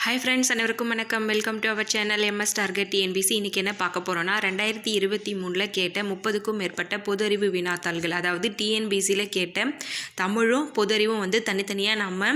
Hi friends, அனைவருக்கும் வணக்கம். Welcome to our channel MS target TNPSC. இன்றைக்கி என்ன பார்க்க போகிறோன்னா 2023 கேட்ட 30க்கும் மேற்பட்ட பொது அறிவு வினாத்தாள்கள், அதாவது TNPSCயில் கேட்ட தமிழும் பொது அறிவும் தனித்தனியாக நம்ம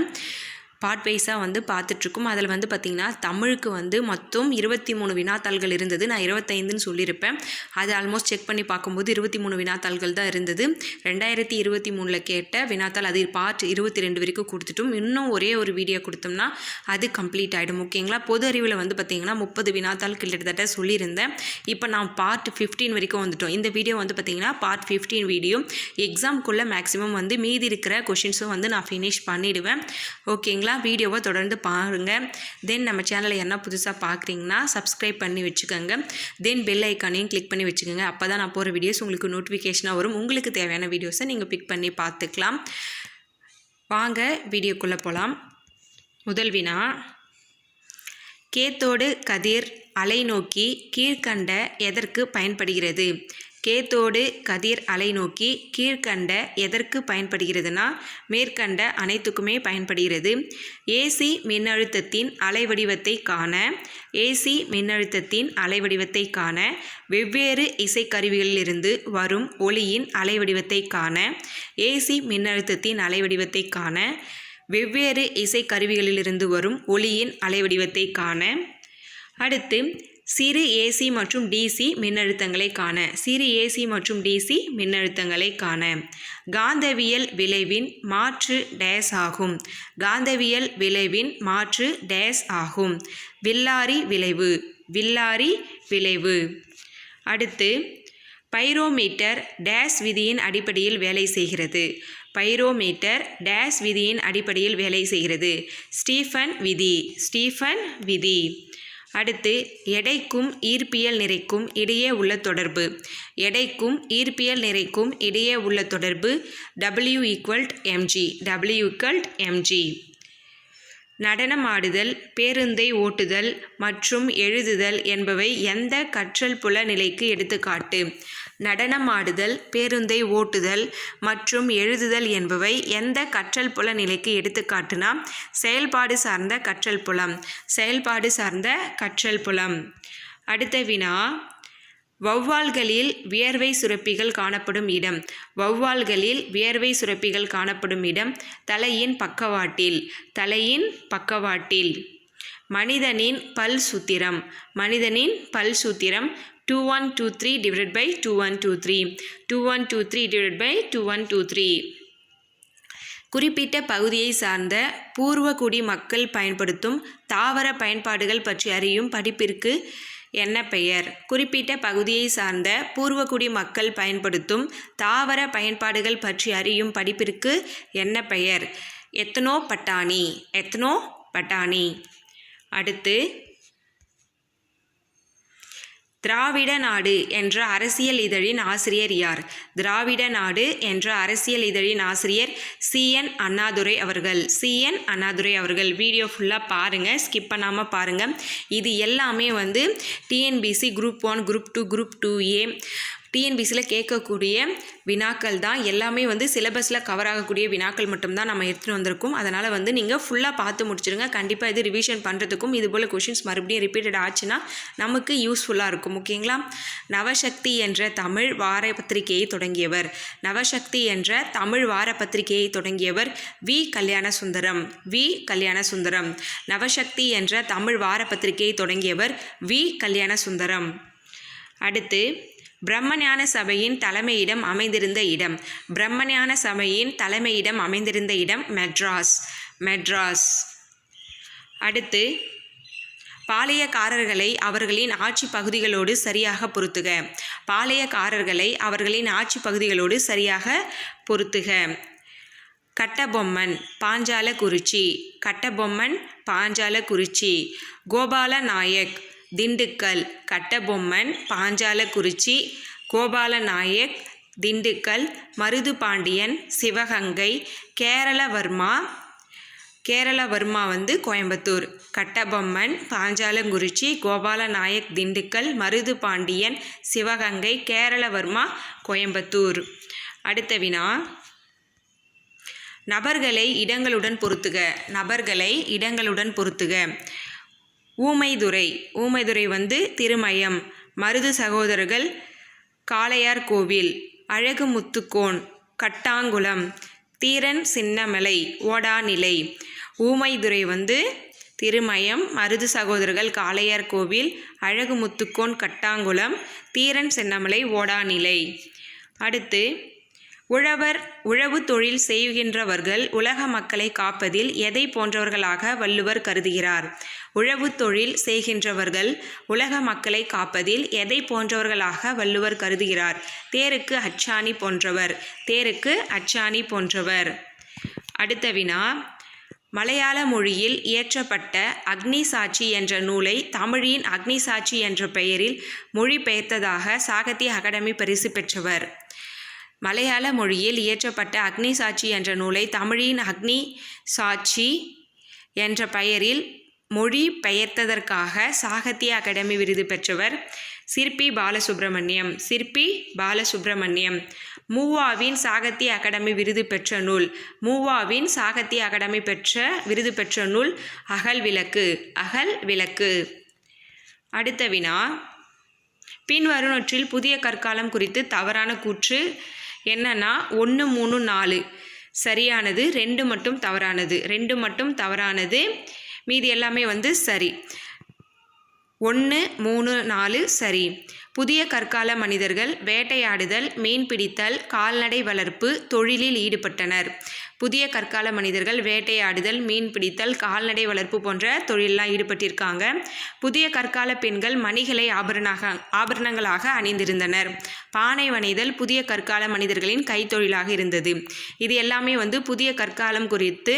பார்ட் வைஸாக பார்த்துட்ருக்கோம். அதில் பார்த்திங்கன்னா தமிழுக்கு மொத்தம் 23 வினாத்தாள்கள் இருந்தது. நான் 25ன்னு சொல்லியிருப்பேன். அது ஆல்மோஸ்ட் செக் பண்ணி பார்க்கும்போது 23 வினாத்தாள்கள் தான் இருந்தது. 2023 கேட்ட வினாத்தாள் அது பார்ட் 22 வரைக்கும் கொடுத்துட்டும் இன்னும் ஒரே ஒரு வீடியோ கொடுத்தோம்னா அது கம்ப்ளீட் ஆகிடும். ஓகேங்களா? பொது அறிவில் பார்த்திங்கன்னா 30 வினாத்தாள் கிட்டத்தட்ட சொல்லியிருந்தேன். இப்போ நான் பார்ட் 15 வரைக்கும் வந்துட்டோம். இந்த வீடியோ பார்த்திங்கன்னா பார்ட் 15 வீடியோ. எக்ஸாம்குள்ளே மேக்ஸிமம் மீதி இருக்கிற கொஷின்ஸும் நான் ஃபினிஷ் பண்ணிவிடுவேன். ஓகேங்களா? வீடியோவை தொடர்ந்து பாருங்கள். தென் நம்ம சேனலை என்ன புதுசாக பார்க்குறீங்கன்னா சப்ஸ்கிரைப் பண்ணி வச்சுக்கோங்க. தென் பெல் ஐக்கானையும் கிளிக் பண்ணி வச்சுக்கோங்க. அப்போ தான் நான் போகிற வீடியோஸ் உங்களுக்கு நோட்டிஃபிகேஷனாக வரும். உங்களுக்கு தேவையான வீடியோஸை நீங்கள் பிக் பண்ணி பார்த்துக்கலாம். வாங்க வீடியோக்குள்ளே போகலாம். முதல் வினா, கேத்தோடு கதிர் அலைநோக்கி கீழ்கண்ட எதற்கு பயன்படுகிறது? கேத்தோடு கதிர் அலைநோக்கி கீழ்கண்ட எதற்கு பயன்படுகிறதுனா மேற்கண்ட அனைத்துக்குமே பயன்படுகிறது. ஏசி மின்னழுத்தத்தின் அலைவடிவத்தை காண ஏசி மின்னழுத்தத்தின் அலைவடிவத்தை காண வெவ்வேறு இசைக்கருவிகளிலிருந்து வரும் ஒளியின் அலைவடிவத்தை காண ஏசி மின்னழுத்தத்தின் அலைவடிவத்தை காண வெவ்வேறு இசைக்கருவிகளிலிருந்து வரும் ஒளியின் அலைவடிவத்தை காண. அடுத்து, சிறு ஏசி மற்றும் டிசி மின்னழுத்தங்களை காண சிறு ஏசி மற்றும் டிசி மின்னழுத்தங்களை காண. காந்தவியல் விளைவின் மாற்று டேஸ் ஆகும். காந்தவியல் விளைவின் மாற்று டேஸ் ஆகும். வில்லாரி விளைவு. வில்லாரி விளைவு. அடுத்து, பைரோமீட்டர் டேஸ் விதியின் அடிப்படையில் வேலை செய்கிறது. பைரோமீட்டர் டேஸ் விதியின் அடிப்படையில் வேலை செய்கிறது. ஸ்டீஃபன் விதி. ஸ்டீஃபன் விதி. அடுத்து, எடைக்கும் ஈர்ப்பியல் நிறைக்கும் இடையே உள்ள தொடர்பு. எடைக்கும் ஈர்ப்பியல் நிறைக்கும் இடையே உள்ள தொடர்பு W=mg. W=mg. நடனமாடுதல், பேருந்தை ஓட்டுதல் மற்றும் எழுதுதல் என்பவை எந்த கற்றல் புல நிலைக்கு எடுத்துக்காட்டு? நடனமாடுதல், பேருந்தை ஓட்டுதல் மற்றும் எழுதுதல் என்பவை எந்த கற்றல் புல நிலைக்கு எடுத்துக்காட்டுனா செயல்பாடு சார்ந்த கற்றல் புலம். செயல்பாடு சார்ந்த கற்றல் புலம். அடுத்த வினா, வௌவால்களில் வியர்வை சுரப்பிகள் காணப்படும் இடம். வௌவால்களில் வியர்வை சுரப்பிகள் காணப்படும் இடம் தலையின் பக்கவாட்டில். தலையின் பக்கவாட்டில். மனிதனின் பல் சூத்திரம். மனிதனின் பல் சூத்திரம் 2123 divided by 2123. 2123 divided by 2123. குறிப்பிட்ட பகுதியை சார்ந்த பூர்வகுடி மக்கள் பயன்படுத்தும் தாவர பயன்பாடுகள் பற்றி அறியும் படிப்பிற்கு என்ன பெயர்? குறிப்பிட்ட பகுதியை சார்ந்த பூர்வகுடி மக்கள் பயன்படுத்தும் தாவர பயன்பாடுகள் பற்றி அறியும் படிப்பிற்கு என்ன பெயர்? எத்னோபட்டானி. எத்னோபட்டானி. அடுத்து, திராவிட நாடு என்ற அரசியல் இதழின் ஆசிரியர் யார்? திராவிட நாடு என்ற அரசியல் இதழின் ஆசிரியர் CN அண்ணாதுரை அவர்கள். CN அண்ணாதுரை அவர்கள். வீடியோ ஃபுல்லாக பாருங்கள், ஸ்கிப் பண்ணாமல் பாருங்கள். இது எல்லாமே TNPSC group 1, group 2, group 2A TNPSCயில் கேட்கக்கூடிய வினாக்கள் தான். எல்லாமே சிலபஸில் கவர் ஆகக்கூடிய வினாக்கள் மட்டும்தான் நம்ம எடுத்துகிட்டு வந்திருக்கோம். அதனால் நீங்கள் ஃபுல்லாக பார்த்து முடிச்சிடுங்க. கண்டிப்பாக இது ரிவிஷன் பண்ணுறதுக்கும் இதுபோல் கொஷின்ஸ் மறுபடியும் ரிப்பீட்டட் ஆச்சுன்னா நமக்கு யூஸ்ஃபுல்லாக இருக்கும். ஓகேங்களா? நவசக்தி என்ற தமிழ் வார பத்திரிகையை தொடங்கியவர். நவசக்தி என்ற தமிழ் வார பத்திரிகையை தொடங்கியவர் வி. கல்யாணசுந்தரம். வி. கல்யாணசுந்தரம். நவசக்தி என்ற தமிழ் வார பத்திரிகையை தொடங்கியவர் வி. கல்யாணசுந்தரம். அடுத்து, பிரம்மஞான சபையின் தலைமையிடம் அமைந்திருந்த இடம். பிரம்மஞான சபையின் தலைமையிடம் அமைந்திருந்த இடம் மெட்ராஸ். மெட்ராஸ். அடுத்து, பாளையக்காரர்களை அவர்களின் ஆட்சி பகுதிகளோடு சரியாக பொருத்துக. பாளையக்காரர்களை அவர்களின் ஆட்சி பகுதிகளோடு சரியாக பொருத்துக. கட்டபொம்மன், பாஞ்சாலக்குறிச்சி. கட்டபொம்மன், பாஞ்சாலக்குறிச்சி. கோபால நாயக், திண்டுக்கல். கட்டபொம்மன், பாஞ்சாலக்குறிச்சி. கோபாலநாயக், திண்டுக்கல். மருதுபாண்டியன், சிவகங்கை. கேரளவர்மா. கேரளவர்மா கோயம்புத்தூர். கட்டபொம்மன், பாஞ்சாலங்குறிச்சி. கோபாலநாயக், திண்டுக்கல். மருதுபாண்டியன், சிவகங்கை. கேரளவர்மா, கோயம்புத்தூர். அடுத்த வினா, நபர்களை இடங்களுடன் பொருத்துக. நபர்களை இடங்களுடன் பொருத்துக. ஊமைதுரை. ஊமைதுரை வந்து திருமயம். மருது சகோதரர்கள் காளையார் கோவில். அழகுமுத்துக்கோன் கட்டாங்குளம். தீரன் சின்னமலை ஓடாநிலை. ஊமைதுரை வந்து திருமயம், மருது சகோதரர்கள் காளையார் கோவில், அழகுமுத்துக்கோன் கட்டாங்குளம், தீரன் சின்னமலை ஓடாநிலை. அடுத்து உழவு தொழில் செய்கின்றவர்கள் உலக மக்களை காப்பதில் எதை போன்றவர்களாக வள்ளுவர் கருதுகிறார்? உழவு தொழில் செய்கின்றவர்கள் உலக மக்களை காப்பதில் எதை போன்றவர்களாக வள்ளுவர் கருதுகிறார்? தேருக்கு அச்சாணி போன்றவர். தேருக்கு அச்சாணி போன்றவர். அடுத்த வினா, மலையாள மொழியில் இயற்றப்பட்ட அக்னிசாட்சி என்ற நூலை தமிழின் அக்னிசாட்சி என்ற பெயரில் மொழிபெயர்த்ததாக சாகித்ய அகாடமி பரிசு பெற்றவர். மலையாள மொழியில் இயற்றப்பட்ட அக்னிசாட்சி என்ற நூலை தமிழின் அக்னிசாட்சி என்ற பெயரில் மொழி பெயர்த்ததற்காக சாகித்ய அகாடமி விருது பெற்றவர் சிற்பி பாலசுப்ரமணியம். சிற்பி பாலசுப்ரமணியம். மூவாவின் சாகித்ய அகாடமி விருது பெற்ற நூல். மூவாவின் சாகித்ய அகாடமி விருது பெற்ற நூல் அகல்விளக்கு. அகல்விளக்கு. அடுத்த வினா, பின்வருவனவற்றில் புதிய கற்காலம் குறித்து தவறான கூற்று என்னன்னா 1, 3, 4 சரியானது, 2 மட்டும் தவறானது. 2 மட்டும் தவறானது, மீதி எல்லாமே வந்து சரி. 1, 3, 4 சரி. புதிய கற்கால மனிதர்கள் வேட்டையாடுதல், மீன்பிடித்தல், கால்நடை வளர்ப்பு தொழிலில் ஈடுபட்டனர். புதிய கற்கால மனிதர்கள் வேட்டையாடுதல், மீன்பிடித்தல், கால்நடை வளர்ப்பு போன்ற தொழிலெலாம் ஈடுபட்டிருக்காங்க. புதிய கற்கால பெண்கள் மணிகளை ஆபரணங்களாக அணிந்திருந்தனர். பானை வனைதல் புதிய கற்கால மனிதர்களின் கைத்தொழிலாக இருந்தது. இது எல்லாமே வந்து புதிய கற்காலம் குறித்து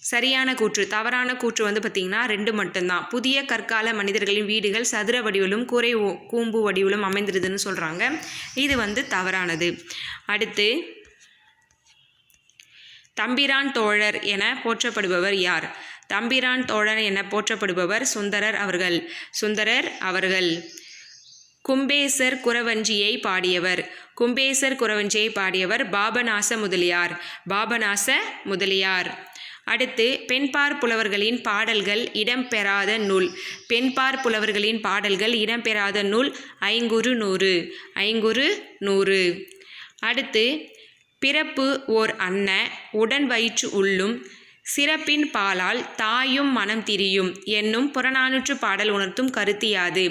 சரியான கூற்று. தவறான கூற்று வந்து பார்த்திங்கன்னா 2 மட்டும்தான். புதிய கற்கால மனிதர்களின் வீடுகள் சதுர வடிவிலும் கூரை கூம்பு வடிவிலும் அமைந்திருதுன்னு சொல்கிறாங்க. இது வந்து தவறானது. அடுத்து, தம்பிரான் தோழர் என போற்றப்படுபவர் யார்? தம்பிரான் தோழர் என போற்றப்படுபவர் சுந்தரர் அவர்கள். சுந்தரர் அவர்கள். கும்பேசர் குறவஞ்சியை பாடியவர். கும்பேசர் குறவஞ்சியை பாடியவர் பாபநாச முதலியார். பாபநாச முதலியார். அடுத்து, பெண்பார் புலவர்களின் பாடல்கள் இடம்பெறாத நூல். பெண்பார் புலவர்களின் பாடல்கள் இடம்பெறாத நூல் ஐங்குறு நூறு. ஐங்குறு நூறு. அடுத்து, பிறப்பு ஓர் அன்ன உடன் வயிற்று உள்ளும் சிறப்பின் பாலால் தாயும் மனம் திரியும் என்னும் புறநானூற்று பாடல் உணர்த்தும் கருத்து யாது?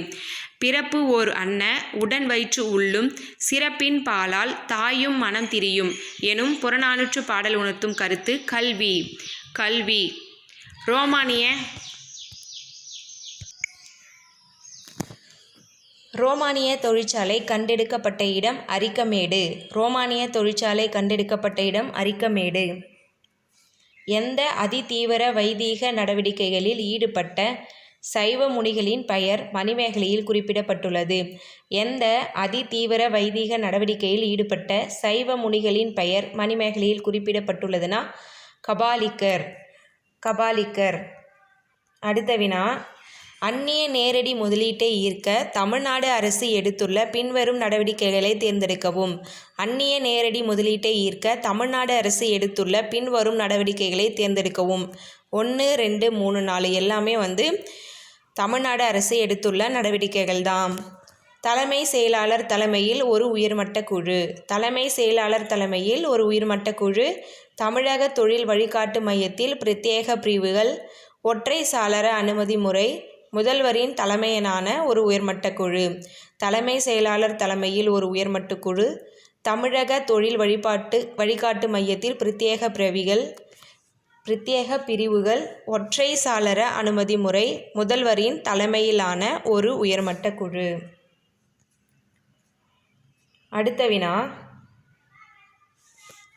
பிறப்பு ஓர் அன்ன உடன் வயிற்று உள்ளும் சிறப்பின் பாலால் தாயும் மனம் திரியும் எனும் புறநானூற்று பாடல் உணர்த்தும் கருத்து கல்வி. கல்வி. ரோமானிய தொழிற்சாலை கண்டெடுக்கப்பட்ட இடம் அரிக்கமேடு. ரோமானிய தொழிற்சாலை கண்டெடுக்கப்பட்ட இடம் அரிக்கமேடு. எந்த அதிதீவிர வைதீக நடவடிக்கைகளில் ஈடுபட்ட சைவ முனிகளின் பெயர் மணிமேகலையில் குறிப்பிடப்பட்டுள்ளது? எந்த அதிதீவிர வைதீக நடவடிக்கையில் ஈடுபட்ட சைவ முனிகளின் பெயர் மணிமேகலையில் குறிப்பிடப்பட்டுள்ளதுன்னா கபாலிக்கர். கபாலிக்கர். அடுத்த வினா, அந்நிய நேரடி முதலீட்டை ஈர்க்க தமிழ்நாடு அரசு எடுத்துள்ள பின்வரும் நடவடிக்கைகளை தேர்ந்தெடுக்கவும். அந்நிய நேரடி முதலீட்டை ஈர்க்க தமிழ்நாடு அரசு எடுத்துள்ள பின்வரும் நடவடிக்கைகளை தேர்ந்தெடுக்கவும். 1, 2, 3, 4 எல்லாமே வந்து தமிழ்நாடு அரசு எடுத்துள்ள நடவடிக்கைகள் தான். தலைமை செயலாளர் தலைமையில் ஒரு உயர்மட்ட குழு. தலைமை செயலாளர் தலைமையில் ஒரு உயர்மட்ட குழு. தமிழக தொழில் வழிகாட்டு மையத்தில் பிரத்யேக பிரிவுகள். ஒற்றை சாளர அனுமதி முறை. முதல்வரின் தலைமையிலான ஒரு உயர்மட்ட குழு. தலைமை செயலாளர் தலைமையில் ஒரு உயர்மட்ட குழு. தமிழக தொழில் வழிகாட்டு மையத்தில் பிரத்யேக பிரிவுகள். ஒற்றை சாளர அனுமதி முறை. முதல்வரின் தலைமையிலான ஒரு உயர்மட்ட குழு. அடுத்த வினா,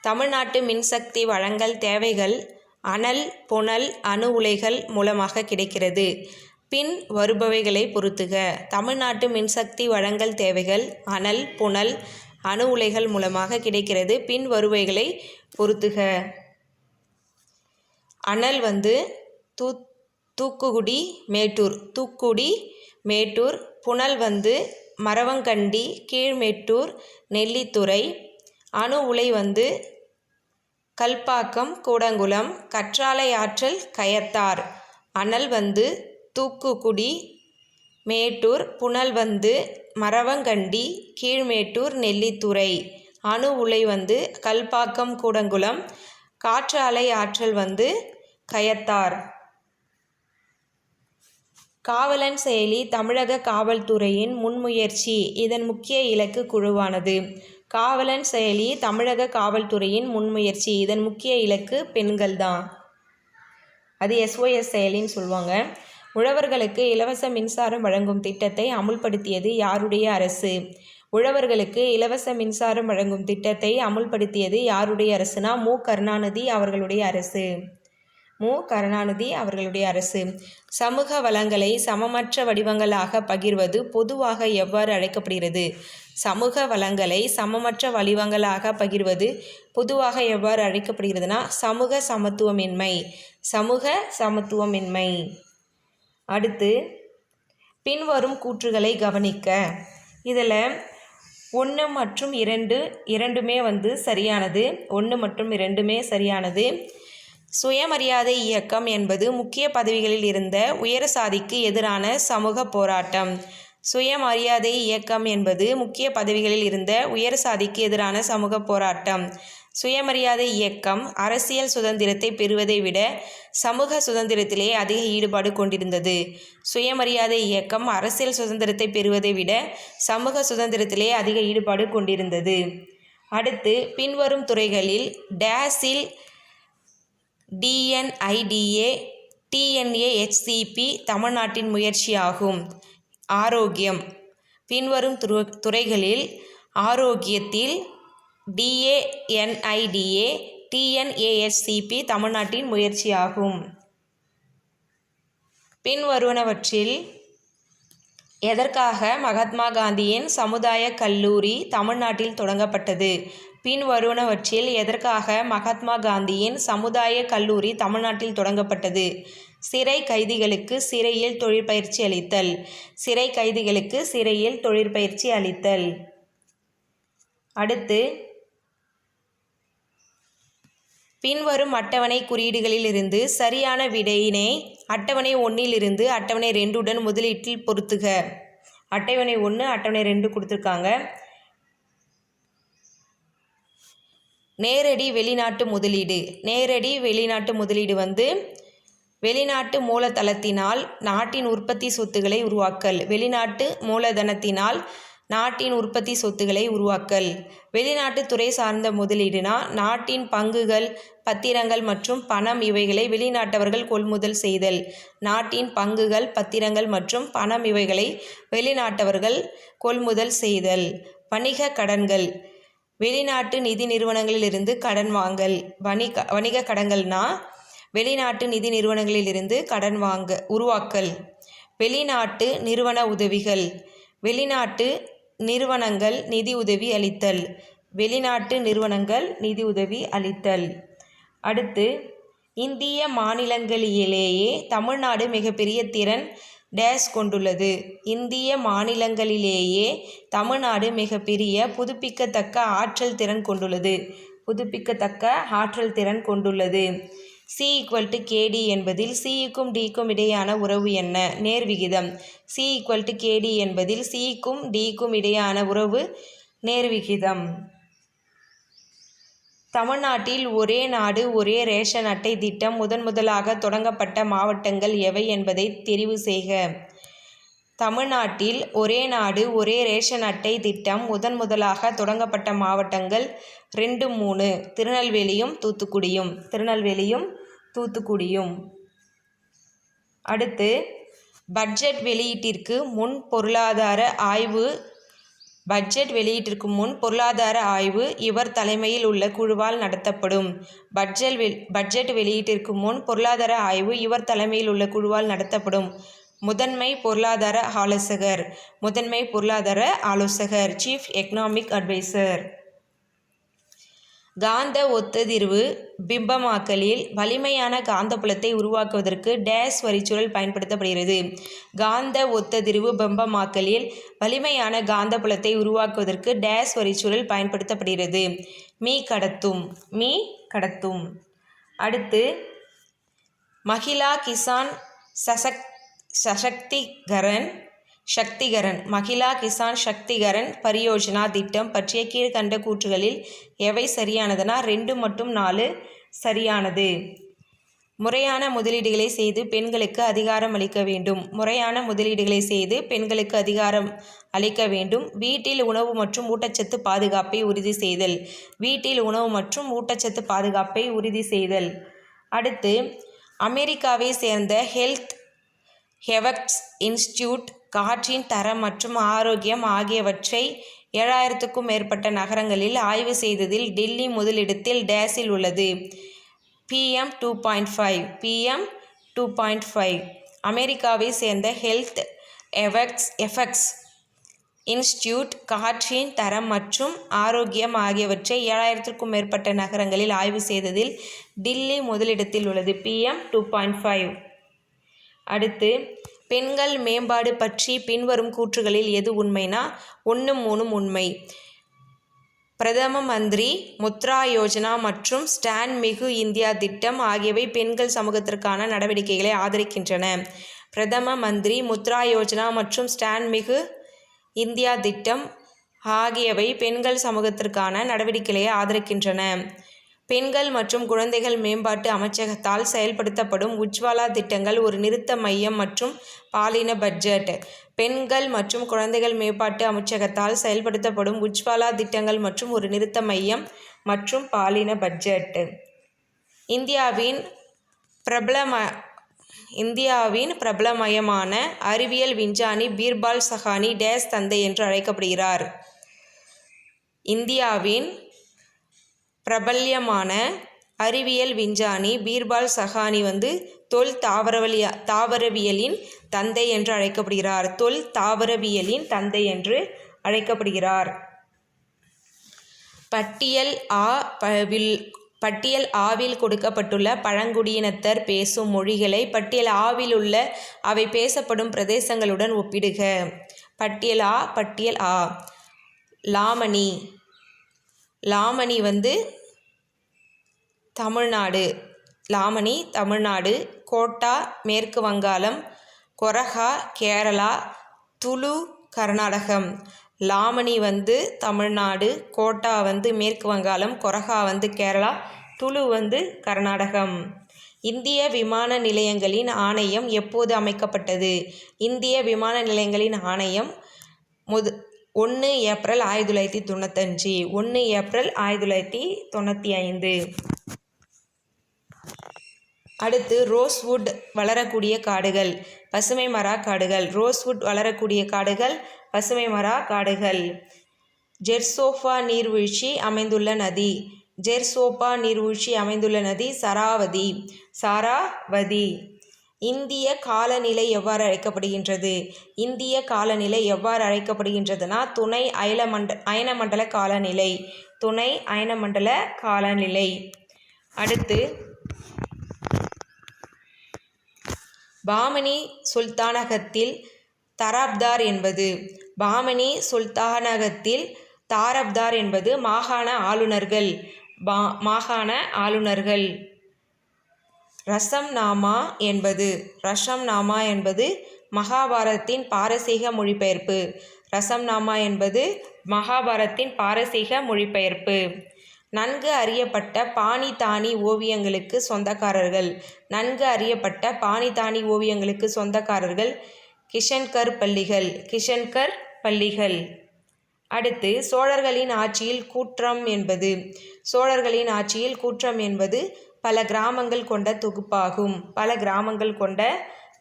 தமிழ்நாட்டு மின்சக்தி வழங்கல் தேவைகள் அனல், புனல், அணு உலைகள் மூலமாக கிடைக்கிறது. பின் வருபவைகளை பொறுத்துக. தமிழ்நாட்டு மின்சக்தி வழங்கல் தேவைகள் அனல், புனல், அணு உலைகள் மூலமாக கிடைக்கிறது. பின் வருபவைகளை பொறுத்துக. அனல் வந்து தூக்குடி மேட்டூர். புனல் வந்து மரவங்கண்டி, கீழ்மேட்டூர், நெல்லித்துறை. அணு உலை வந்து கல்பாக்கம், கூடங்குளம், கற்றாழை ஆற்றல், கயத்தார். அனல் வந்து தூக்குக்குடி, மேட்டூர், புனல்வந்து, மறவங்கண்டி, கீழ்மேட்டூர், நெல்லித்துறை. அணு உலை வந்து கல்பாக்கம், கூடங்குளம். காற்றாலை ஆற்றல் வந்து கயத்தார். காவலன் செயலி தமிழக காவல்துறையின் முன்முயற்சி. இதன் முக்கிய இலக்கு குழுவானது. காவலன் செயலி தமிழக காவல்துறையின் முன்முயற்சி. இதன் முக்கிய இலக்கு பெண்கள் தான். அது SOS செயலின்னு சொல்லுவாங்க. உழவர்களுக்கு இலவச மின்சாரம் வழங்கும் திட்டத்தை அமுல்படுத்தியது யாருடைய அரசு? உழவர்களுக்கு இலவச மின்சாரம் வழங்கும் திட்டத்தை அமுல்படுத்தியது யாருடைய அரசுனா மு. கருணாநிதி அவர்களுடைய அரசு. மு. கருணாநிதி அவர்களுடைய அரசு. சமூக வளங்களை சமமற்ற வடிவங்களாக பகிர்வது பொதுவாக எவ்வாறு அழைக்கப்படுகிறது? சமூக வளங்களை சமமற்ற வடிவங்களாக பகிர்வது பொதுவாக எவ்வாறு அழைக்கப்படுகிறதுனா சமூக சமத்துவமின்மை. சமூக சமத்துவமின்மை. அடுத்து பின்வரும் கூற்றுகளை கவனிக்க. இதில் 1 மற்றும் 2 இரண்டுமே வந்து சரியானது. 1 மற்றும் 2மே சரியானது. சுயமரியாதை இயக்கம் என்பது முக்கிய பதவிகளில் இருந்த உயர் சாதிக்கு எதிரான சமூக போராட்டம். சுயமரியாதை இயக்கம் என்பது முக்கிய பதவிகளில் இருந்த உயர் சாதிக்கு எதிரான சமூக போராட்டம். சுயமரியாதை இயக்கம் அரசியல் சுதந்திரத்தை பெறுவதை விட சமூக சுதந்திரத்திலே அதிக ஈடுபாடு கொண்டிருந்தது. சுயமரியாதை இயக்கம் அரசியல் சுதந்திரத்தை பெறுவதை விட சமூக சுதந்திரத்திலே அதிக ஈடுபாடு கொண்டிருந்தது. அடுத்து பின்வரும் துறைகளில் டேஸில் DNIDA, TNAHCP தமிழ்நாட்டின் முயற்சியாகும். ஆரோக்கியம். பின்வரும் துறைகளில் ஆரோக்கியத்தில் DNIDA, TNAHCP தமிழ்நாட்டின் முயற்சியாகும். பின்வருவனவற்றில் எதற்காக மகாத்மா காந்தியின் சமுதாய கல்லூரி தமிழ்நாட்டில் தொடங்கப்பட்டது? பின்வருவனவற்றில் எதற்காக மகாத்மா காந்தியின் சமுதாய கல்லூரி தமிழ்நாட்டில் தொடங்கப்பட்டது? சிறை கைதிகளுக்கு சிறையில் தொழிற்பயிற்சி அளித்தல். சிறை கைதிகளுக்கு சிறையில் தொழிற்பயிற்சி அளித்தல். அடுத்து பின்வரும் அட்டவணை குறியீடுகளில் இருந்து சரியான விடையினை அட்டவணை 1 அட்டவணை 2 முதலீட்டில் பொருத்துக. அட்டவணை 1 அட்டவணை 2 கொடுத்துருக்காங்க. நேரடி வெளிநாட்டு முதலீடு. நேரடி வெளிநாட்டு முதலீடு வந்து வெளிநாட்டு மூலதனத்தினால் நாட்டின் உற்பத்தி சொத்துக்களை உருவாக்கல். வெளிநாட்டு மூலதனத்தினால் நாட்டின் உற்பத்தி சொத்துக்களை உருவாக்கல். வெளிநாட்டு துறை சார்ந்த முதலீடுனா நாட்டின் பங்குகள், பத்திரங்கள் மற்றும் பணம் இவைகளை வெளிநாட்டவர்கள் கொள்முதல் செய்தல். நாட்டின் பங்குகள், பத்திரங்கள் மற்றும் பணம் இவைகளை வெளிநாட்டவர்கள் கொள்முதல் செய்தல். வணிக கடன்கள். வெளிநாட்டு நிதி நிறுவனங்களிலிருந்து கடன் வாங்கல். வணிக கடன்கள்னா வெளிநாட்டு நிதி நிறுவனங்களிலிருந்து கடன் உருவாக்கல். வெளிநாட்டு நிறுவன உதவிகள். வெளிநாட்டு நிறுவனங்கள் நிதி உதவி அளித்தல். வெளிநாட்டு நிறுவனங்கள் நிதி உதவி அளித்தல். அடுத்து இந்திய மாநிலங்களிலேயே தமிழ்நாடு மிகப்பெரிய திறன் டேஸ் கொண்டுள்ளது. இந்திய மாநிலங்களிலேயே தமிழ்நாடு மிகப்பெரிய புதுப்பிக்கத்தக்க ஆற்றல் திறன் கொண்டுள்ளது. புதுப்பிக்கத்தக்க ஆற்றல் திறன் கொண்டுள்ளது. C=KD என்பதில் Cக்கும் Dக்கும் இடையான உறவு என்ன? நேர்விகிதம். C=KD என்பதில் Cக்கும் Dக்கும் இடையான உறவு நேர்விகிதம். தமிழ்நாட்டில் ஒரே நாடு ஒரே ரேஷன் அட்டை திட்டம் முதலாக தொடங்கப்பட்ட மாவட்டங்கள் எவை என்பதை தெரிவு செய்க. தமிழ்நாட்டில் ஒரே நாடு ஒரே ரேஷன் அட்டை திட்டம் முதலாக தொடங்கப்பட்ட மாவட்டங்கள் 2, 3 திருநெல்வேலியும் தூத்துக்குடியும். திருநெல்வேலியும் தூத்துக்குடியும். அடுத்து பட்ஜெட் வெளியீட்டிற்கு முன் பொருளாதார ஆய்வு இவர் தலைமையில் உள்ள குழுவால் நடத்தப்படும். பட்ஜெட் வெளியீட்டிற்கு முன் பொருளாதார ஆய்வு இவர் தலைமையில் உள்ள குழுவால் நடத்தப்படும். முதன்மை பொருளாதார ஆலோசகர். முதன்மை பொருளாதார ஆலோசகர் சீஃப் எக்கனாமிக் அட்வைசர். காந்த ஒத்ததிர்வு பிம்பமாக்கலில் வலிமையான காந்தப்புலத்தை உருவாக்குவதற்கு டேஸ் வரிச்சுழல் பயன்படுத்தப்படுகிறது. காந்த ஒத்ததிர்வு பிம்பமாக்கலில் வலிமையான காந்தப்புலத்தை உருவாக்குவதற்கு டேஸ் வரிச்சுழல் பயன்படுத்தப்படுகிறது. மீ கடத்தும். அடுத்து மகிழா கிசான் சக்திகரன் மகிழா கிசான் சக்திகரன் பரியோஜனா திட்டம் பற்றிய கீழ்கண்ட கூற்றுகளில் எவை சரியானதுனா 2 மற்றும் 4 சரியானது. முறையான முதலீடுகளை செய்து பெண்களுக்கு அதிகாரம் அளிக்க வேண்டும். முறையான முதலீடுகளை செய்து பெண்களுக்கு அதிகாரம் அளிக்க வேண்டும். வீட்டில் உணவு மற்றும் ஊட்டச்சத்து பாதுகாப்பை உறுதி செய்தல். வீட்டில் உணவு மற்றும் ஊட்டச்சத்து பாதுகாப்பை உறுதி செய்தல். அடுத்து அமெரிக்காவை சேர்ந்த ஹெல்த் ஹெவக்ஸ் இன்ஸ்டிடியூட் காற்றின் தரம் மற்றும் ஆரோக்கியம் ஆகியவற்றை 7000க்கும் மேற்பட்ட நகரங்களில் ஆய்வு செய்ததில் டெல்லி முதலிடத்தில் டேஸில் உள்ளது. PM 2.5 அமெரிக்காவை சேர்ந்த ஹெல்த் எஃபெக்ட்ஸ் இன்ஸ்டிடியூட் காற்றின் தரம் மற்றும் ஆரோக்கியம் ஆகியவற்றை 7000க்கும் மேற்பட்ட நகரங்களில் ஆய்வு செய்ததில் டில்லி முதலிடத்தில் உள்ளது. PM 2.5. அடுத்து பெண்கள் மேம்பாடு பற்றி பின்வரும் கூற்றுகளில் எது உண்மைனா 1, 3 உண்மை. பிரதம மந்திரி முத்ரா யோஜனா மற்றும் ஸ்டாண்ட் மிகு இந்தியா திட்டம் ஆகியவை பெண்கள் சமூகத்திற்கான நடவடிக்கைகளை ஆதரிக்கின்றன. பிரதம மந்திரி முத்ரா யோஜனா மற்றும் ஸ்டாண்ட் மிகு இந்தியா திட்டம் ஆகியவை பெண்கள் சமூகத்திற்கான நடவடிக்கைகளை ஆதரிக்கின்றன. பெண்கள் மற்றும் குழந்தைகள் மேம்பாட்டு அமைச்சகத்தால் செயல்படுத்தப்படும் உஜ்வாலா திட்டங்கள் ஒரு நிறுத்த மையம் மற்றும் பாலின பட்ஜெட். பெண்கள் மற்றும் குழந்தைகள் மேம்பாட்டு அமைச்சகத்தால் செயல்படுத்தப்படும் உஜ்வாலா திட்டங்கள் மற்றும் ஒரு நிறுத்த மையம் மற்றும் பாலின பட்ஜெட். இந்தியாவின் பிரபலமயமான அறிவியல் விஞ்ஞானி பீர்பால் சஹானி டேஸ் தந்தை என்று அழைக்கப்படுகிறார். இந்தியாவின் பிரபல்யமான அறிவியல் விஞ்ஞானி பீர்பால் சஹானி தொல் தாவரவியலின் தந்தை என்று அழைக்கப்படுகிறார். தொல் தாவரவியலின் தந்தை என்று அழைக்கப்படுகிறார். பட்டியல் ஆவில் கொடுக்கப்பட்டுள்ள பழங்குடியினத்தர் பேசும் மொழிகளை பட்டியல் ஆவில் உள்ள அவை பேசப்படும் பிரதேசங்களுடன் ஒப்பிடுக. பட்டியல் ஆ. லாமணி தமிழ்நாடு. கோட்டா மேற்கு வங்காளம். கொரகா கேரளா. துளு கர்நாடகம். லாமணி தமிழ்நாடு. கோட்டா மேற்கு வங்காளம். கொரகா கேரளா. துளு கர்நாடகம். இந்திய விமான நிலையங்களின் ஆணையம் எப்போது அமைக்கப்பட்டது? இந்திய விமான நிலையங்களின் ஆணையம் 1 ஏப்ரல் 1995. 1 ஏப்ரல் 1995. அடுத்து ரோஸ்வுட் வளரக்கூடிய காடுகள் பசுமை மர காடுகள். ரோஸ்வுட் வளரக்கூடிய காடுகள் பசுமை மர காடுகள். ஜெர்சோஃபா நீர்வீழ்ச்சி அமைந்துள்ள நதி சாராவதி. இந்திய காலநிலை எவ்வாறு அழைக்கப்படுகின்றது? இந்திய காலநிலை எவ்வாறு அழைக்கப்படுகின்றதுனா துணை அயனமண்டல காலநிலை. துணை அயனமண்டல காலநிலை. அடுத்து பாமனி சுல்தானகத்தில் தாரப்தார் என்பது மாகாண ஆளுநர்கள். ரசம்நாமா என்பது மகாபாரதத்தின் பாரசீக மொழிபெயர்ப்பு. நன்கு அறியப்பட்ட பாணிதானி ஓவியங்களுக்கு சொந்தக்காரர்கள் கிஷன்கர் பள்ளிகள். அடுத்து சோழர்களின் ஆட்சியில் கூற்றம் என்பது பல கிராமங்கள் கொண்ட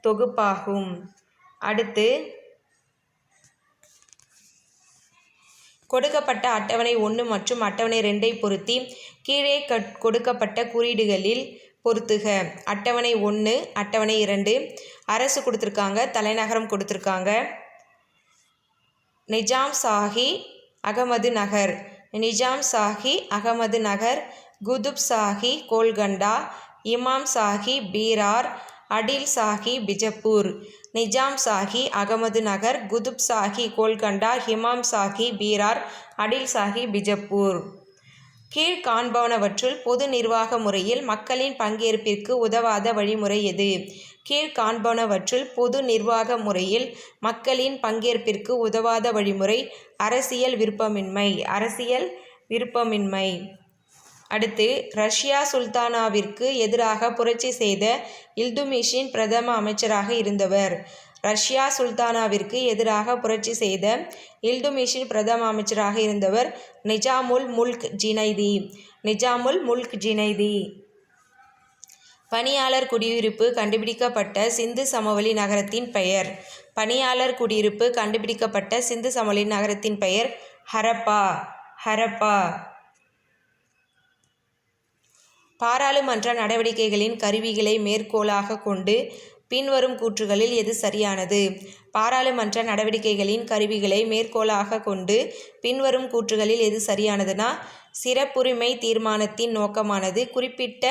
தொகுப்பாகும். அடுத்து கொடுக்கப்பட்ட அட்டவணை 1 மற்றும் அட்டவணை 2 பொருத்தி கீழே கொடுக்கப்பட்ட குறியீடுகளில் பொருத்துக. அட்டவணை 1 அட்டவணை 2 அரசு கொடுத்துருக்காங்க, தலைநகரம் கொடுத்துருக்காங்க. நிஜாம் சாஹி அகமது நகர், குதுப் சாஹி கோல்கண்டா, இமாம் சாஹி பீரார், அடில் சாஹி பிஜப்பூர். நிஜாம் சாஹி அகமது நகர், குதுப் சாஹி கோல்கண்டா, இமாம் சாஹி பீரார், அடில் சாஹி பிஜப்பூர். கீழ்காண்பனவற்றுள் பொது நிர்வாக முறையில் மக்களின் பங்கேற்பிற்கு உதவாத வழிமுறை எது? கீழ்காண்பனவற்றுள் பொது நிர்வாக முறையில் மக்களின் பங்கேற்பிற்கு உதவாத வழிமுறை அரசியல் விருப்பமின்மை. அடுத்து, ரஷ்யா சுல்தானாவிற்கு எதிராக புரட்சி செய்த இல்துட்மிஷின் பிரதம அமைச்சராக இருந்தவர். ரஷ்யா சுல்தானாவிற்கு எதிராக புரட்சி செய்த இல்துட்மிஷின் பிரதம அமைச்சராக இருந்தவர் நிஜாமுல் முல்க் ஜினைதி. பணியாளர் குடியிருப்பு கண்டுபிடிக்கப்பட்ட சிந்து சமவெளி நகரத்தின் பெயர். பணியாளர் குடியிருப்பு கண்டுபிடிக்கப்பட்ட சிந்து சமவெளி நகரத்தின் பெயர் ஹரப்பா. பாராளுமன்ற நடவடிக்கைகளின் கருவிகளை மேற்கோளாக கொண்டு பின்வரும் கூற்றுகளில் எது சரியானது? பாராளுமன்ற நடவடிக்கைகளின் கருவிகளை மேற்கோளாக கொண்டு பின்வரும் கூற்றுகளில் எது சரியானதுன்னா, சிறப்புரிமை தீர்மானத்தின் நோக்கமானது குறிப்பிட்ட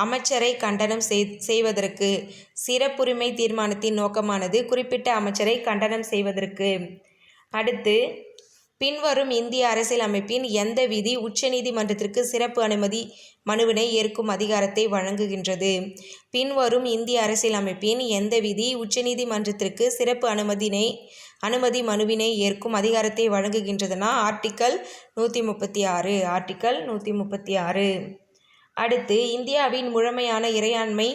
அமைச்சரை கண்டனம் செய்வதற்கு. சிறப்புரிமை தீர்மானத்தின் நோக்கமானது குறிப்பிட்ட அமைச்சரை கண்டனம் செய்வதற்கு. அடுத்து, பின்வரும் இந்திய அரசியலமைப்பின் எந்த விதி உச்சநீதிமன்றத்திற்கு சிறப்பு அனுமதி மனுவினை ஏற்கும் அதிகாரத்தை வழங்குகின்றது? பின்வரும் இந்திய அரசியலமைப்பின் எந்த விதி உச்சநீதிமன்றத்திற்கு சிறப்பு அனுமதி மனுவினை ஏற்கும் அதிகாரத்தை வழங்குகின்றதுனா ஆர்டிக்கல் 136. அடுத்து, இந்தியாவின் முழுமையான இறையாண்மை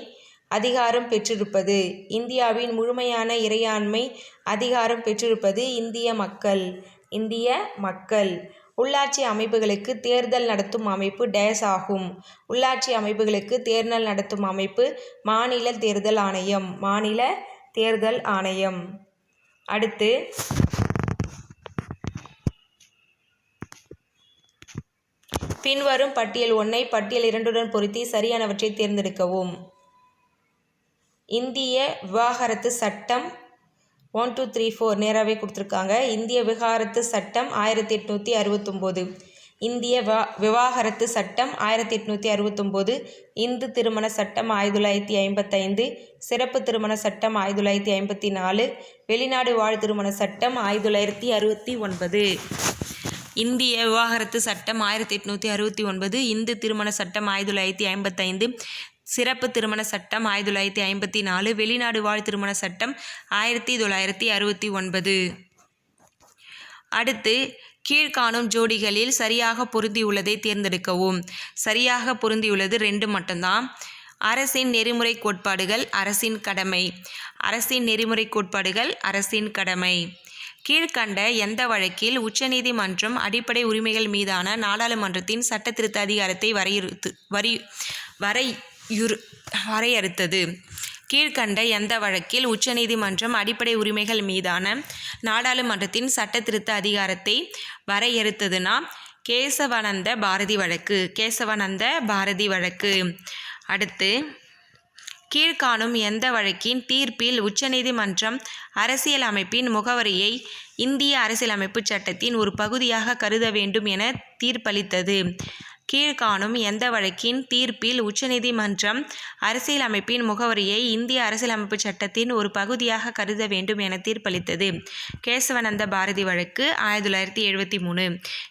அதிகாரம் பெற்றிருப்பது. இந்தியாவின் முழுமையான இறையாண்மை அதிகாரம் பெற்றிருப்பது இந்திய மக்கள். உள்ளாட்சி அமைப்புகளுக்கு தேர்தல் நடத்தும் அமைப்பு டேஸ் ஆகும். உள்ளாட்சி அமைப்புகளுக்கு தேர்தல் நடத்தும் அமைப்பு மாநில தேர்தல் ஆணையம். அடுத்து, பின்வரும் பட்டியல் 1ஐ பட்டியல் 2உடன் பொருத்தி சரியானவற்றை தேர்ந்தெடுக்கவும். இந்திய விவாகரத்து சட்டம் 1, 2, 3, 4 நேராகவே கொடுத்துருக்காங்க. இந்திய விவாகரத்து சட்டம் 1869. இந்திய விவாகரத்து சட்டம் 1869. இந்து திருமண சட்டம் 1955. சிறப்பு திருமண சட்டம் 1954. வெளிநாடு வாழ் திருமண சட்டம் 1969. இந்திய விவாகரத்து சட்டம் 1869. இந்து திருமண சட்டம் 1955. சிறப்பு திருமண சட்டம் 1954. வெளிநாடு வாழ் திருமண சட்டம் 1969. அடுத்து, கீழ்காணும் ஜோடிகளில் சரியாக பொருந்தியுள்ளதை தேர்ந்தெடுக்கவும். சரியாக பொருந்தியுள்ளது 2 மட்டும்தான். அரசின் நெறிமுறை கோட்பாடுகள், அரசின் கடமை. அரசின் நெறிமுறை கோட்பாடுகள், அரசின் கடமை. கீழ்கண்ட எந்த வழக்கில் உச்சநீதிமன்றம் அடிப்படை உரிமைகள் மீதான நாடாளுமன்றத்தின் சட்டத்திருத்த அதிகாரத்தை வரையறுத்தது? கீழ்கண்ட எந்த வழக்கில் உச்சநீதிமன்றம் அடிப்படை உரிமைகள் மீதான நாடாளுமன்றத்தின் சட்டத்திருத்த அதிகாரத்தை வரையறுத்ததுன்னா கேசவானந்த பாரதி வழக்கு. அடுத்து, கீழ்காணும் எந்த வழக்கின் தீர்ப்பில் உச்சநீதிமன்றம் அரசியலமைப்பின் முகவரியை இந்திய அரசியலமைப்பு சட்டத்தின் ஒரு பகுதியாக கருத வேண்டும் என தீர்ப்பளித்தது? கீழ்காணும் எந்த வழக்கின் தீர்ப்பில் உச்சநீதிமன்றம் அரசியலமைப்பின் முகவரியை இந்திய அரசியலமைப்பு சட்டத்தின் ஒரு பகுதியாக கருத வேண்டும் என தீர்ப்பளித்தது? கேசவானந்த பாரதி வழக்கு 1973.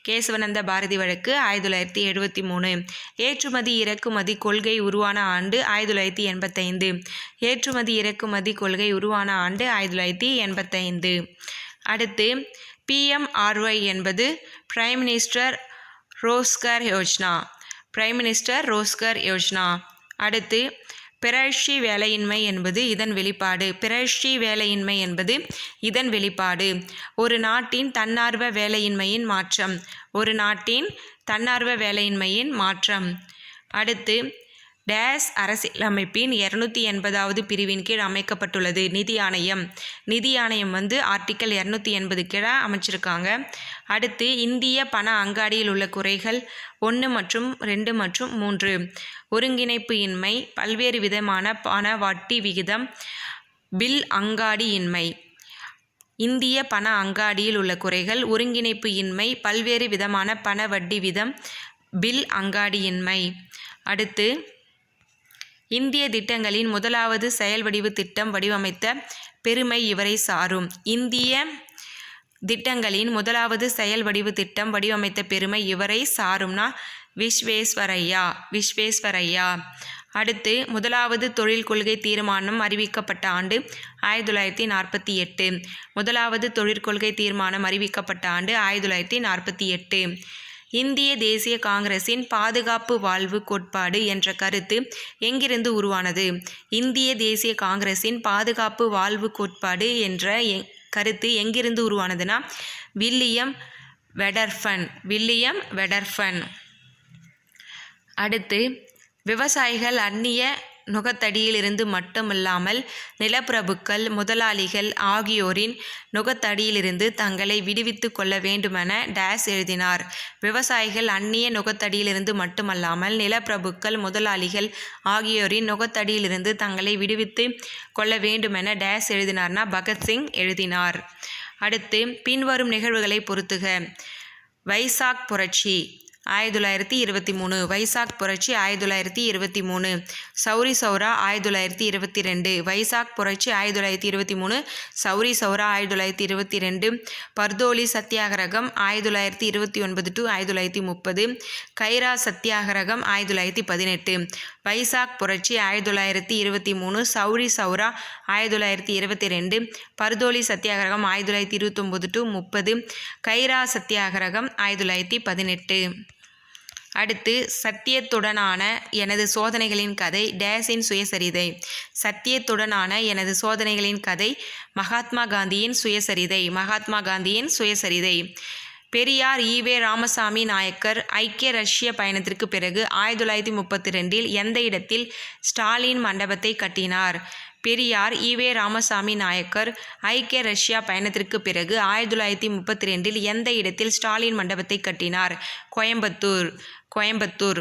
கேசவானந்த பாரதி வழக்கு 1973. ஏற்றுமதி இறக்குமதி கொள்கை உருவான ஆண்டு 1985. ஏற்றுமதி இறக்குமதி கொள்கை உருவான ஆண்டு 1985. அடுத்து, PMRY என்பது பிரைம் மினிஸ்டர் ரோஸ்கர் யோஜனா. அடுத்து, பிறழ்ச்சி வேலையின்மை என்பது இதன் வெளிப்பாடு. ஒரு நாட்டின் தன்னார்வ வேலையின்மையின் மாற்றம். அடுத்து, டேஸ் அரசியலமைப்பின் 280வது பிரிவின் கீழ் அமைக்கப்பட்டுள்ளது? நிதி ஆணையம் ஆர்டிக்கல் 280 கீழே அமைச்சிருக்காங்க. அடுத்து, இந்திய பண அங்காடியில் உள்ள குறைகள் 1 மற்றும் 2 மற்றும் 3. ஒருங்கிணைப்பு இன்மை, பல்வேறு விதமான பண வட்டி விகிதம், பில் அங்காடி இன்மை. இந்திய பண அங்காடியில் உள்ள குறைகள், ஒருங்கிணைப்பு இன்மை, பல்வேறு விதமான பண வட்டி விகிதம், பில் அங்காடி இன்மை. அடுத்து, இந்திய திட்டங்களின் முதலாவது செயல் வடிவு திட்டம் வடிவமைத்த பெருமை இவரை சாரும். இந்திய திட்டங்களின் முதலாவது செயல் வடிவு திட்டம் வடிவமைத்த பெருமை இவரை சாரும்னா விஸ்வேஸ்வரையா. அடுத்து முதலாவது தொழில் கொள்கை தீர்மானம் அறிவிக்கப்பட்ட ஆண்டு 1948. முதலாவது தொழிற்கொள்கை தீர்மானம் அறிவிக்கப்பட்ட ஆண்டு 1948. இந்திய தேசிய காங்கிரசின் பாதுகாப்பு வாழ்வு கோட்பாடு என்ற கருத்து எங்கிருந்து உருவானது? இந்திய தேசிய காங்கிரசின் பாதுகாப்பு வாழ்வு கோட்பாடு என்ற கருத்து எங்கிருந்து உருவானதுன்னா வில்லியம் வெடர்ஃபன். அடுத்து விவசாயிகள் அந்நிய நுகத்தடியிலிருந்து மட்டுமல்லாமல் நிலப்பிரபுக்கள் முதலாளிகள் ஆகியோரின் நுகத்தடியிலிருந்து தங்களை விடுவித்து கொள்ள வேண்டுமென டேஸ் எழுதினார். விவசாயிகள் அந்நிய நுகத்தடியிலிருந்து மட்டுமல்லாமல் நிலப்பிரபுக்கள் முதலாளிகள் ஆகியோரின் நுகத்தடியிலிருந்து தங்களை விடுவித்து கொள்ள வேண்டுமென டேஸ் எழுதினார்னா பகத்சிங் எழுதினார். அடுத்து பின்வரும் நிகழ்வுகளை பொறுத்துக. வைசாக் புரட்சி 1923. வைசாக் புரட்சி 1923. சௌரி சௌரா 1922. வைசாக் புரட்சி 1923. சௌரி சௌரா 1922. பர்தோலி சத்தியாகிரகம் 1929 to 1930. கைரா சத்தியாகிரகம் 1918. வைசாக் புரட்சி 1923. சௌரி சௌரா 1922. பர்தோலி சத்தியாகிரகம் 1929 to 30. கைரா சத்தியாகிரகம் 1918. அடுத்து சத்தியத்துடனான எனது சோதனைகளின் கதை டேஸின் சுயசரிதை. சத்தியத்துடனான எனது சோதனைகளின் கதை மகாத்மா காந்தியின் சுயசரிதை. பெரியார் ஈவே ராமசாமி நாயக்கர் ஐக்கிய ரஷ்ய பயணத்திற்கு பிறகு 1932 எந்த இடத்தில் ஸ்டாலின் மண்டபத்தை கட்டினார்? பெரியார் ஈவே ராமசாமி நாயக்கர் ஐக்கிய ரஷ்யா பயணத்திற்கு பிறகு 1932 எந்த இடத்தில் ஸ்டாலின் மண்டபத்தை கட்டினார்? கோயம்புத்தூர்.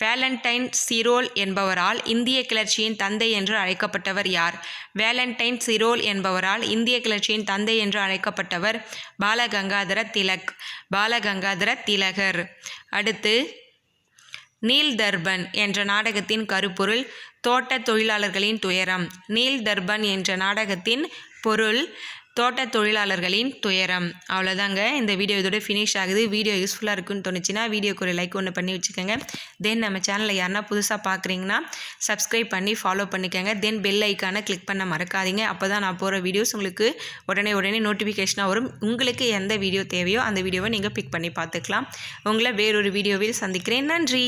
வேலண்டைன் சிரோல் என்பவரால் இந்திய கிளர்ச்சியின் தந்தை என்று அழைக்கப்பட்டவர் யார்? வேலண்டைன் சிரோல் என்பவரால் இந்திய கிளர்ச்சியின் தந்தை என்று அழைக்கப்பட்டவர் பாலகங்காதர திலகர். அடுத்து நீல் தர்பன் என்ற நாடகத்தின் கருப்பொருள் தோட்ட தொழிலாளர்களின் துயரம். நீல் தர்பன் என்ற நாடகத்தின் பொருள் தோட்ட தொழிலாளர்களின் துயரம். அவ்வளோதாங்க, இந்த வீடியோ இதோட ஃபினிஷ் ஆகுது. வீடியோ யூஸ்ஃபுல்லாக இருக்குன்னு தோணுச்சுன்னா வீடியோக்கு ஒரு லைக் ஒன்று பண்ணி வச்சுக்கோங்க. தென் நம்ம சேனலில் யாருன்னா புதுசாக பார்க்குறீங்கன்னா சப்ஸ்கிரைப் பண்ணி ஃபாலோ பண்ணிக்கோங்க. தென் பெல் ஐக்கானை கிளிக் பண்ண மறக்காதீங்க. அப்போ தான் நான் போகிற வீடியோஸ் உங்களுக்கு உடனே நோட்டிஃபிகேஷனாக வரும். உங்களுக்கு எந்த வீடியோ தேவையோ அந்த வீடியோவை நீங்கள் பிக் பண்ணி பார்த்துக்கலாம். உங்களை வேறொரு வீடியோவில் சந்திக்கிறேன். நன்றி.